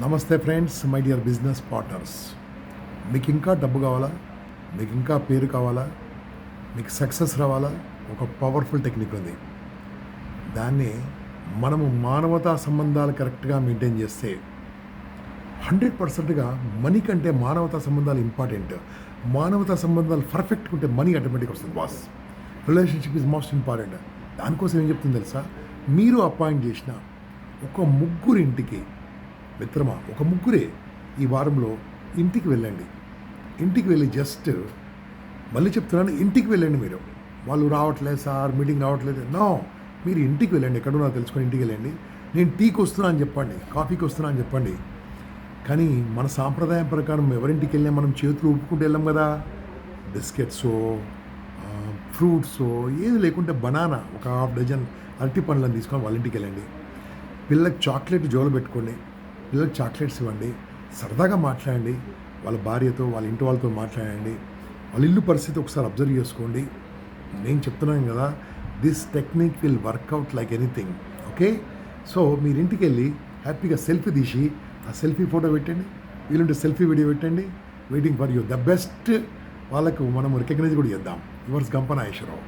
నమస్తే friends, my dear business partners. మీకు ఇంకా డబ్బు కావాలా, మీకు ఇంకా పేరు కావాలా, మీకు సక్సెస్ రావాలా? ఒక పవర్ఫుల్ టెక్నిక్ ఉంది. దాన్ని మనము మానవతా సంబంధాలు కరెక్ట్గా మెయింటైన్ చేస్తే 100%గా మనీ కంటే మానవతా సంబంధాలు ఇంపార్టెంట్. మానవతా సంబంధాలు పర్ఫెక్ట్గా ఉంటే మనీ ఆటోమేటిక్ వస్తుంది boss. Relationship is most important. దానికోసం ఏం చెప్తుంది తెలుసా? మీరు అపాయింట్ చేసిన ఒక ముగ్గురింటికి, మిత్రమా, ఒక ముగ్గురే ఈ వారంలో ఇంటికి వెళ్ళండి. ఇంటికి వెళ్ళి జస్ట్, మళ్ళీ చెప్తున్నాను, ఇంటికి వెళ్ళండి. మీరు వాళ్ళు రావట్లేదు సార్, మీటింగ్ రావట్లేదు, నో, మీరు ఇంటికి వెళ్ళండి. ఎక్కడున్నా తెలుసుకొని ఇంటికి వెళ్ళండి. నేను టీకి వస్తున్నా అని చెప్పండి, కాఫీకి వస్తున్నా అని చెప్పండి. కానీ మన సాంప్రదాయం ప్రకారం ఎవరింటికి వెళ్ళినా మనం చేతులు ఊపుకుంటూ వెళ్ళాం కదా. బిస్కెట్సో, ఫ్రూట్సో, ఏది లేకుంటే బనానా, ఒక హాఫ్ డజన్ అరటి పండ్లను తీసుకొని వాళ్ళ ఇంటికి వెళ్ళండి. పిల్లలకి చాక్లెట్ జోలు పెట్టుకోండి, పిల్లలకి చాక్లెట్స్ ఇవ్వండి, సరదాగా మాట్లాడండి. వాళ్ళ భార్యతో, వాళ్ళ ఇంటి వాళ్ళతో మాట్లాడండి. వాళ్ళ ఇల్లు పరిస్థితి ఒకసారి అబ్జర్వ్ చేసుకోండి. నేను చెప్తున్నాను కదా, this technique will work out like anything. Okay, so మీరు ఇంటికి వెళ్ళి హ్యాపీగా సెల్ఫీ తీసి ఆ సెల్ఫీ ఫోటో పెట్టండి, వీలుంటే సెల్ఫీ వీడియో పెట్టండి. Waiting for you. The best వాళ్ళకు మనం రికగ్నైజ్ కూడా చేద్దాం. యువర్స్ గంప నాగేశ్వరరావు.